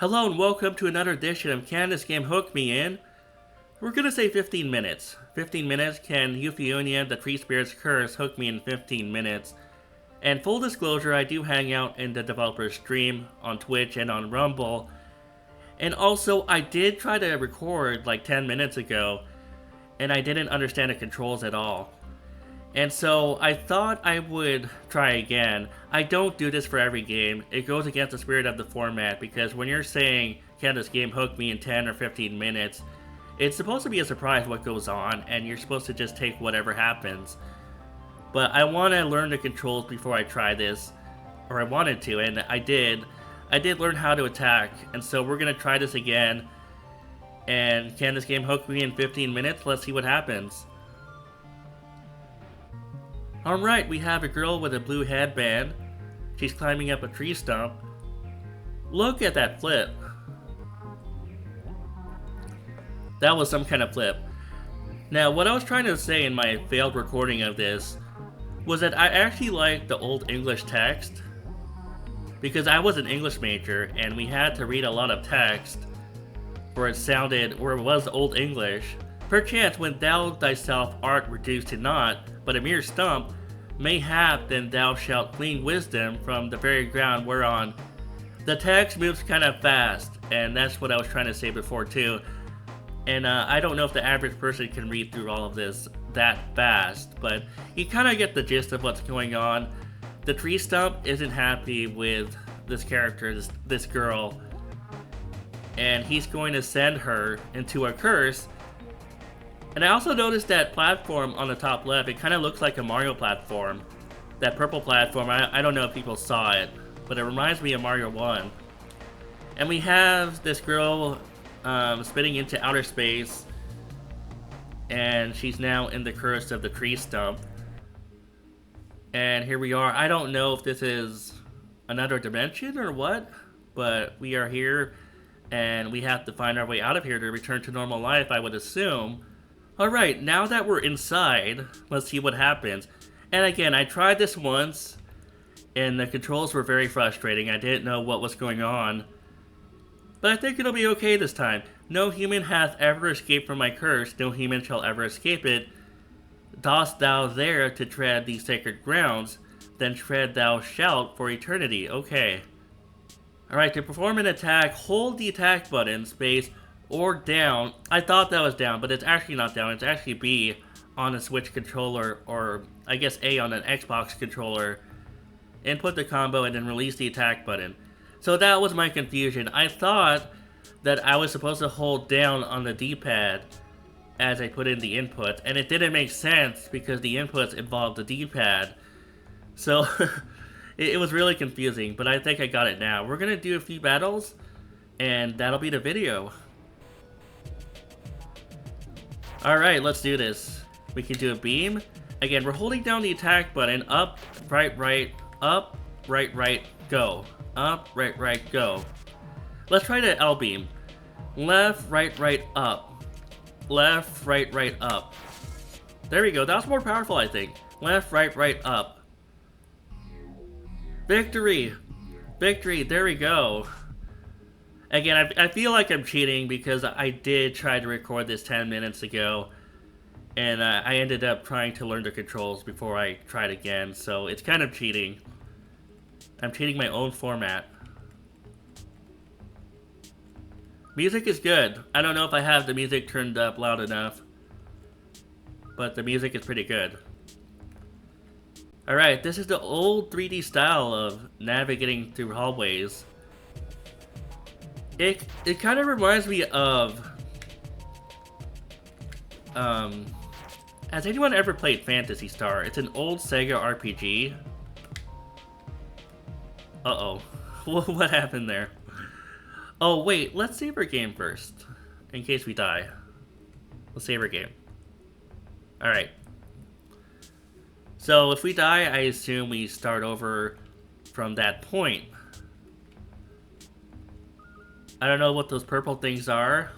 Hello and welcome to another edition of Can This Game Hook Me In? We're gonna say 15 minutes. 15 minutes, can Euphionia, the Tree Spirit's Curse, hook me in 15 minutes? And full disclosure, I do hang out in the developer's stream on Twitch and on Rumble. And also, I did try to record like 10 minutes ago, and I didn't understand the controls at all. And so I thought I would try again. I don't do this for every game. It goes against the spirit of the format because when you're saying, can this game hook me in 10 or 15 minutes, it's supposed to be a surprise what goes on and you're supposed to just take whatever happens. But I want to learn the controls before I try this, or I wanted to, and I did. I did learn how to attack, and so we're going to try this again. And can this game hook me in 15 minutes? Let's see what happens. Alright, we have a girl with a blue headband. She's climbing up a tree stump. Look at that flip. That was some kind of flip. Now, what I was trying to say in my failed recording of this was that I actually liked the Old English text, because I was an English major and we had to read a lot of text where it sounded, where it was Old English. Perchance when thou thyself art reduced to naught, but a mere stump, mayhap then thou shalt glean wisdom from the very ground whereon. The text moves kind of fast, and that's what I was trying to say before too. And I don't know if the average person can read through all of this that fast, but you kind of get the gist of what's going on. The tree stump isn't happy with this character, this girl, and he's going to send her into a curse. And I also noticed that platform on the top left, it kind of looks like a Mario platform. That purple platform, I don't know if people saw it, but it reminds me of Mario 1. And we have this girl spinning into outer space, and she's now in the curse of the tree stump. And here we are. I don't know if this is another dimension or what, but we are here, and we have to find our way out of here to return to normal life, I would assume. Alright, now that we're inside, let's see what happens. And again, I tried this once, and the controls were very frustrating. I didn't know what was going on. But I think it'll be okay this time. No human hath ever escaped from my curse, no human shall ever escape it. Dost thou there to tread these sacred grounds, then tread thou shalt for eternity. Okay. Alright, to perform an attack, hold the attack button, space, or down. I thought that was down, but it's actually not down. It's actually B on a Switch controller, or I guess A on an Xbox controller. Input the combo and then release the attack button. So that was my confusion. I thought that I was supposed to hold down on the D-pad as I put in the input, and it didn't make sense because the inputs involved the D-pad. So it was really confusing, but I think I got it now. We're gonna do a few battles, and that'll be the video. Alright, let's do this. We can do a beam. Again, we're holding down the attack button. Up, right, up, right, go. Up, right, go. Let's try the L beam. Left, right, up. Left, right, up. There we go. That was more powerful, I think. Left, right, up. Victory! Victory, there we go. Again, I feel like I'm cheating because I did try to record this 10 minutes ago, and I ended up trying to learn the controls before I tried again, so it's kind of cheating. I'm cheating my own format. Music is good. I don't know if I have the music turned up loud enough, but the music is pretty good. Alright, this is the old 3D style of navigating through hallways. It kind of reminds me of, has anyone ever played Phantasy Star? It's an old Sega RPG. Uh-oh. What happened there? Oh, wait, let's save our game first, in case we die. Let's save our game. Alright. So, if we die, I assume we start over from that point. I don't know what those purple things are.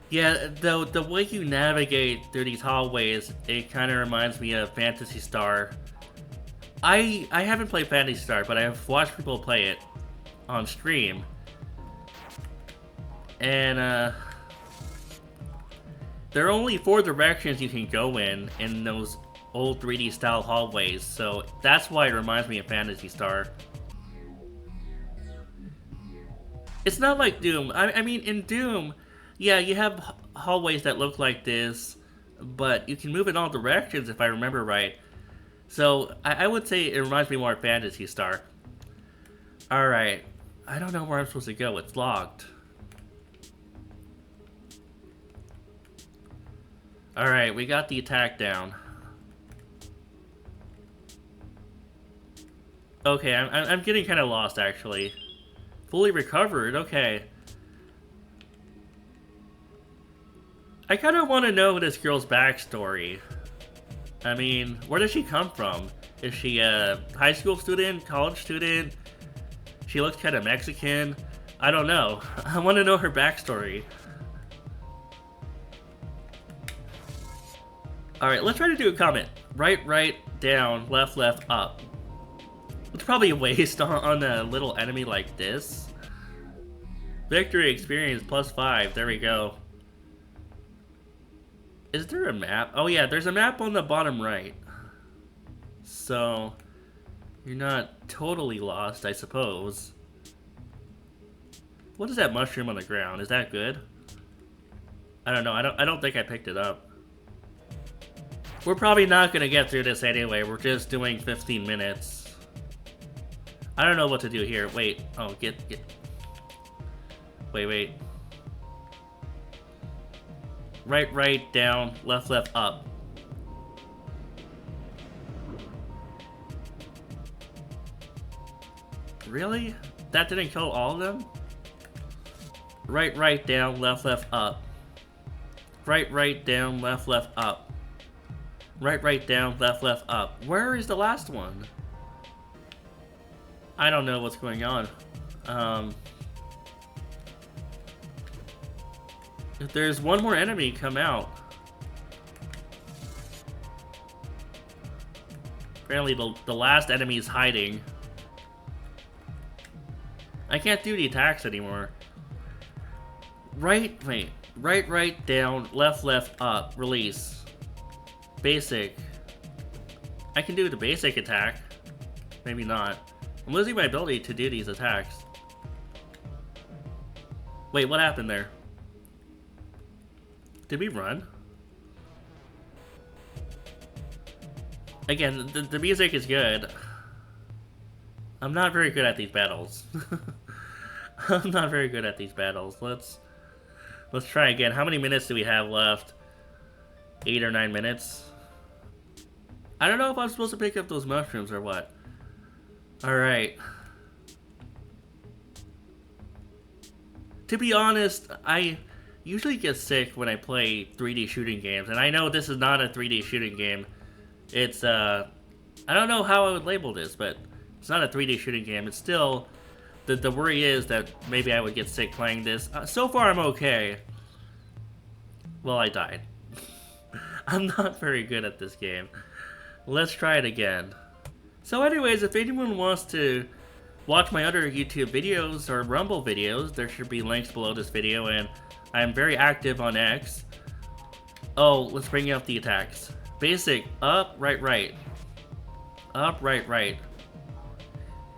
Yeah, the way you navigate through these hallways, it kind of reminds me of Phantasy Star. I haven't played Phantasy Star, but I have watched people play it. on stream. And there are only 4 directions you can go in those old 3D style hallways, so that's why it reminds me of Phantasy Star. It's not like Doom. I mean, in Doom, yeah, you have hallways that look like this, but you can move in all directions if I remember right. So I would say it reminds me more of Phantasy Star. Alright, I don't know where I'm supposed to go. It's locked. Alright, we got the attack down. Okay, I'm getting kind of lost, actually. Fully recovered, okay. I kind of want to know this girl's backstory. I mean, where does she come from? Is she a high school student, college student? She looks kind of Mexican. I don't know. I want to know her backstory. Alright, let's try to do a comment. Right, right, down, left, left, up. It's probably a waste on a little enemy like this. Victory experience +5. There we go. Is there a map? Oh yeah, there's a map on the bottom right. So, you're not totally lost, I suppose. What is that mushroom on the ground? Is that good? I don't know. I don't think I picked it up. We're probably not gonna get through this anyway. We're just doing 15 minutes. I don't know what to do here. Wait. Oh, get. Wait. Right, right, down, left, left, up. Really? That didn't kill all of them? Right, right, down, left, left, up. Right, right, down, left, left, up. Right, right, down, left, left, up. Where is the last one? I don't know what's going on. If there's one more enemy, come out. Apparently the last enemy is hiding. I can't do the attacks anymore. Right, wait. Right, right, down, left, left, up. Release. Basic. I can do the basic attack. Maybe not. I'm losing my ability to do these attacks. Wait, what happened there? Did we run? Again, the music is good. I'm not very good at these battles. I'm not very good at these battles. Let's try again. How many minutes do we have left? 8 or 9 minutes? I don't know if I'm supposed to pick up those mushrooms or what. Alright. To be honest, I usually get sick when I play 3D shooting games, and I know this is not a 3D shooting game. It's, I don't know how I would label this, but it's not a 3D shooting game. It's still, the worry is that maybe I would get sick playing this. So far, I'm okay. Well, I died. I'm not very good at this game. Let's try it again. So anyways, if anyone wants to watch my other YouTube videos or Rumble videos, there should be links below this video, and I'm very active on X. Oh, let's bring up the attacks. Basic, up, right, right. Up, right, right.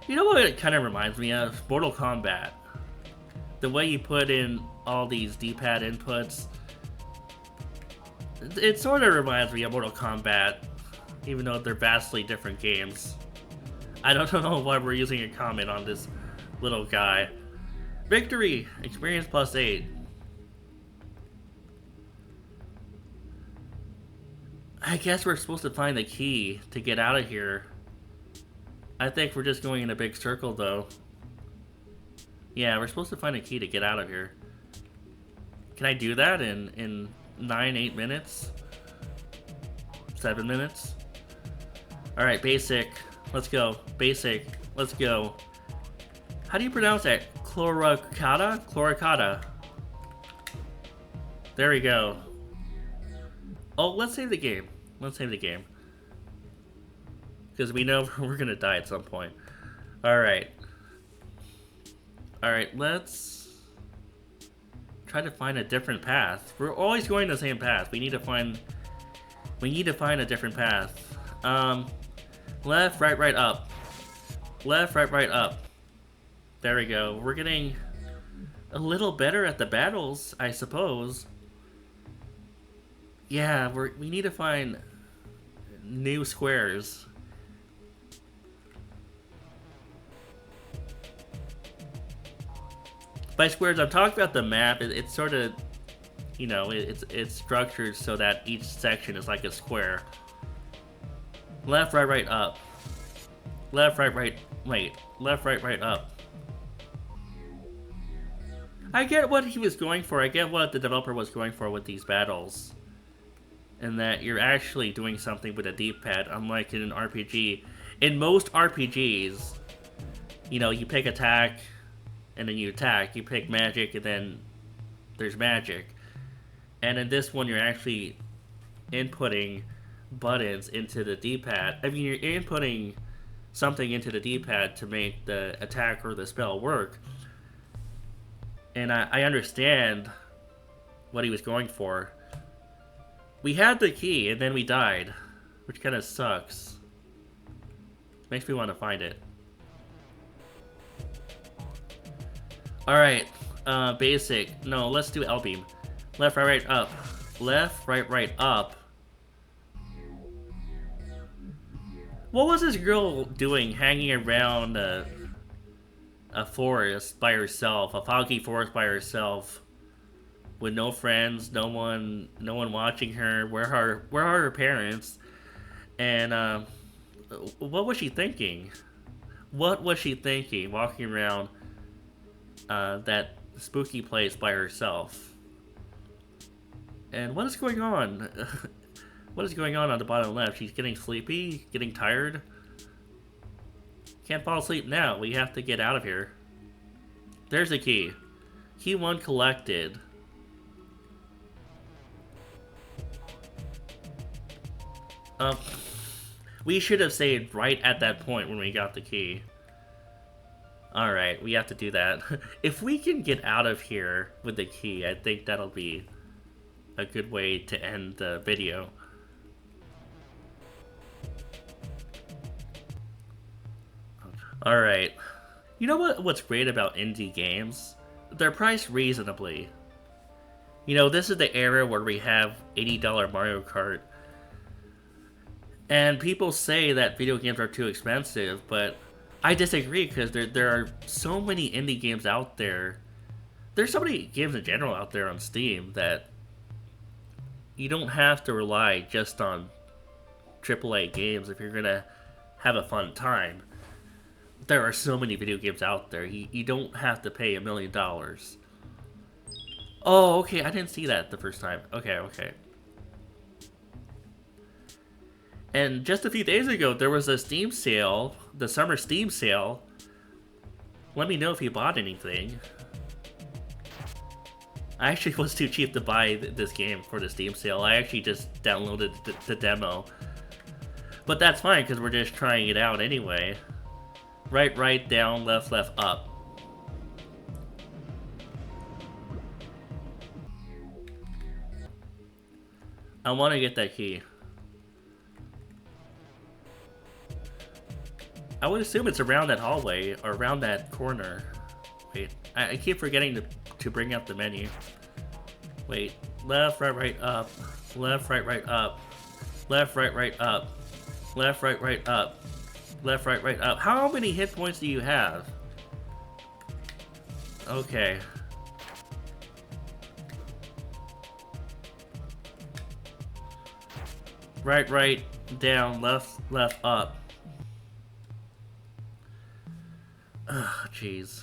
You know what it kind of reminds me of? Mortal Kombat. The way you put in all these D-pad inputs. It sort of reminds me of Mortal Kombat, even though they're vastly different games. I don't know why we're using a comment on this little guy. Victory! Experience +8. I guess we're supposed to find the key to get out of here. I think we're just going in a big circle, though. Yeah, we're supposed to find a key to get out of here. Can I do that in 9, 8 minutes? 7 minutes? Alright, basic. Let's go. Basic. Let's go. How do you pronounce that? Chloricata? Chloricata. There we go. Oh, let's save the game. Let's save the game. Because we know we're gonna die at some point. Alright. Alright, let's try to find a different path. We're always going the same path. We need to find a different path. Left, right, right, up. Left, right, right, up. There we go. We're getting a little better at the battles, I suppose. Yeah, we need to find new squares. By squares, I'm talking about the map. It's sort of, you know, it's structured so that each section is like a square. Left, right, right, up. Left, right, right, wait. Left, right, right, up. I get what he was going for. I get what the developer was going for with these battles. And that you're actually doing something with a D-pad, unlike in an RPG. In most RPGs, you know, you pick attack, and then you attack. You pick magic, and then there's magic. And in this one, you're actually inputting buttons into the D-pad. I mean, you're inputting something into the D-pad to make the attack or the spell work. And I understand what he was going for. We had the key, and then we died, which kind of sucks. Makes me want to find it. Alright, basic. No, let's do L-beam. Left, right, right, up. Left, right, right, up. What was this girl doing hanging around a forest by herself, a foggy forest by herself, with no friends, no one watching her? Where are her parents? And what was she thinking? What was she thinking walking around that spooky place by herself? And what is going on? What is going on the bottom left? She's getting sleepy, getting tired. Can't fall asleep now. We have to get out of here. There's the key. Key 1 collected. We should have saved right at that point when we got the key. Alright, we have to do that. If we can get out of here with the key, I think that'll be a good way to end the video. Alright. You know what's great about indie games? They're priced reasonably. You know, this is the era where we have $80 Mario Kart. And people say that video games are too expensive, but I disagree because there are so many indie games out there. There's so many games in general out there on Steam that you don't have to rely just on AAA games if you're gonna have a fun time. There are so many video games out there. You don't have to pay $1 million. Oh, okay. I didn't see that the first time. Okay, okay. And just a few days ago, there was a Steam sale, the summer Steam sale. Let me know if you bought anything. I actually was too cheap to buy this game for the Steam sale. I actually just downloaded the demo. But that's fine, because we're just trying it out anyway. Right, right, down, left, left, up. I want to get that key. I would assume it's around that hallway, or around that corner. Wait, I keep forgetting to bring up the menu. Wait, left, right, right, up. Left, right, right, up. Left, right, right, up. Left, right, right, up. Left, right, right, up. How many hit points do you have? Okay. Right, right, down, left, left, up. Ugh, jeez.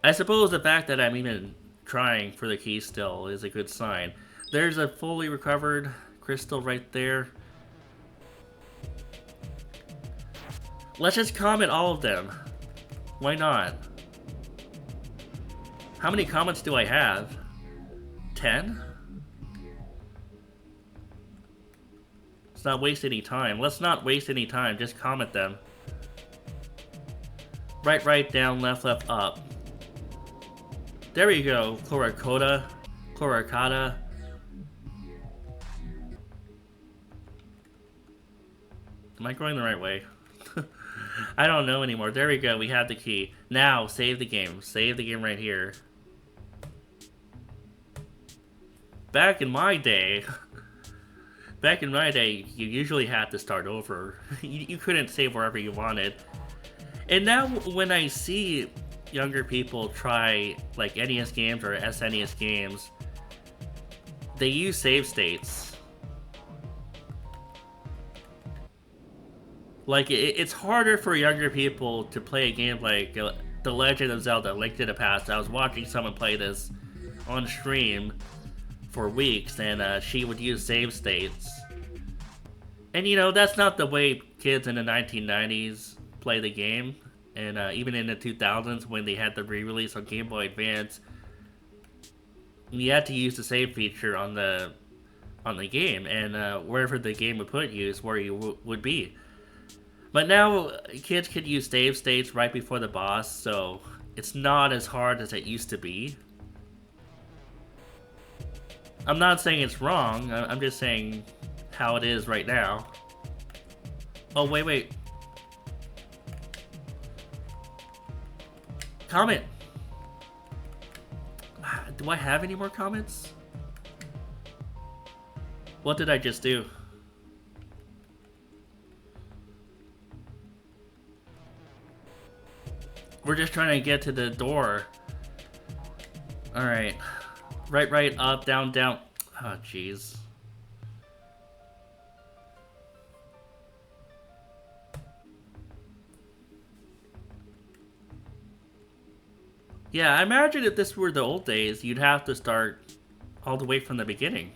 I suppose the fact that I'm even trying for the key still is a good sign. There's a fully recovered crystal right there. Let's just comment all of them. Why not? How many comments do I have? 10? Let's not waste any time. Let's not waste any time. Just comment them. Right, down, left, up. There we go. Chloricata. Am I going the right way? I don't know anymore. There we go. We have the key. Now, save the game. Save the game right here. Back in my day, you usually had to start over. You couldn't save wherever you wanted. And now when I see younger people try like NES games or SNES games, they use save states. Like, it's harder for younger people to play a game like The Legend of Zelda: Link to the Past. I was watching someone play this on stream for weeks, and she would use save states. And you know, that's not the way kids in the 1990s play the game. And even in the 2000s, when they had the re-release on Game Boy Advance, you had to use the save feature on the game, and wherever the game would put you is where you would be. But now, kids can use save states right before the boss, so it's not as hard as it used to be. I'm not saying it's wrong, I'm just saying how it is right now. Oh, wait. Comment! Do I have any more comments? What did I just do? We're just trying to get to the door. Alright. Right, up, down. Oh, jeez. Yeah, I imagine if this were the old days, you'd have to start all the way from the beginning.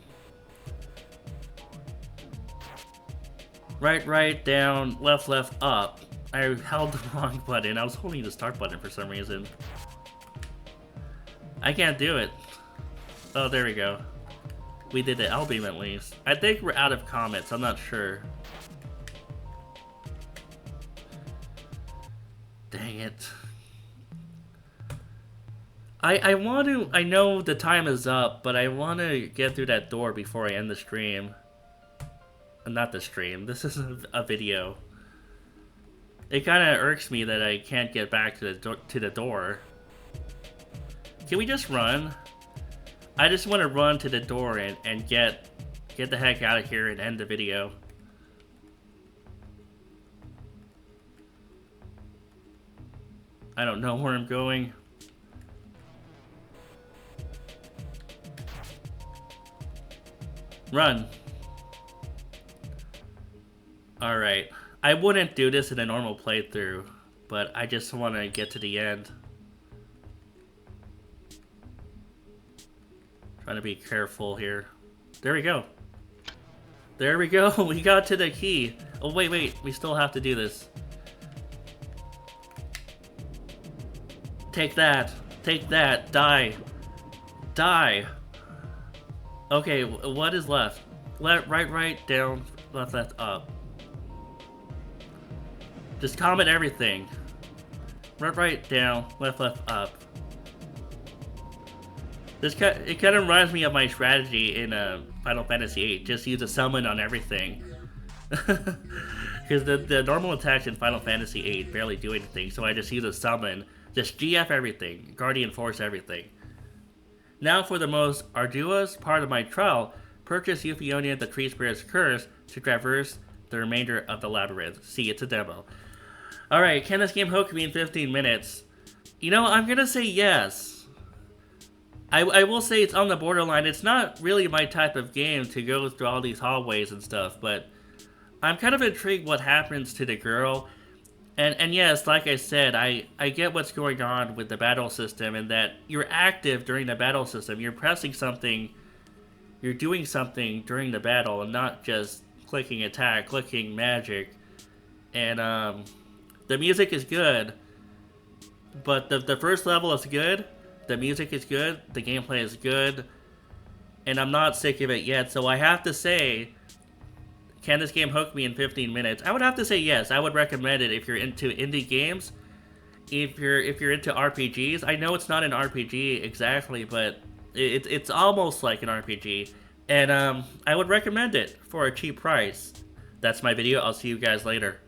Right, down, left, up. I held the wrong button. I was holding the start button for some reason. I can't do it. Oh, there we go. We did the L-beam at least. I think we're out of comments. I'm not sure. Dang it. I know the time is up, but I want to get through that door before I end the stream. Not the stream. This is a video. It kind of irks me that I can't get back to the door. Can we just run? I just want to run to the door and get the heck out of here and end the video. I don't know where I'm going. Run. Alright. I wouldn't do this in a normal playthrough, but I just want to get to the end. Trying to be careful here. There we go. There we go. We got to the key. Oh, wait. We still have to do this. Take that. Take that. Die. Die. Okay, what is left? Right, down, left, up. Just comment everything. Right, down, left, up. It kind of reminds me of my strategy in Final Fantasy VIII. Just use a summon on everything. Because the normal attacks in Final Fantasy VIII barely do anything, so I just use a summon. Just GF everything. Guardian Force everything. Now for the most arduous part of my trial, purchase Euphionia the Tree Spirit's Curse to traverse the remainder of the labyrinth. See, it's a demo. Alright, can this game hook me in 15 minutes? You know, I'm gonna say yes. I will say it's on the borderline. It's not really my type of game to go through all these hallways and stuff, but I'm kind of intrigued what happens to the girl. And yes, like I said, I get what's going on with the battle system and that you're active during the battle system. You're pressing something, you're doing something during the battle and not just clicking attack, clicking magic. And the music is good, but the first level is good, the music is good, the gameplay is good, and I'm not sick of it yet, so I have to say, can this game hook me in 15 minutes? I would have to say yes. I would recommend it if you're into indie games if you're into RPGs, I know it's not an RPG exactly, but it's almost like an RPG, and I would recommend it for a cheap price. That's my video. I'll see you guys later.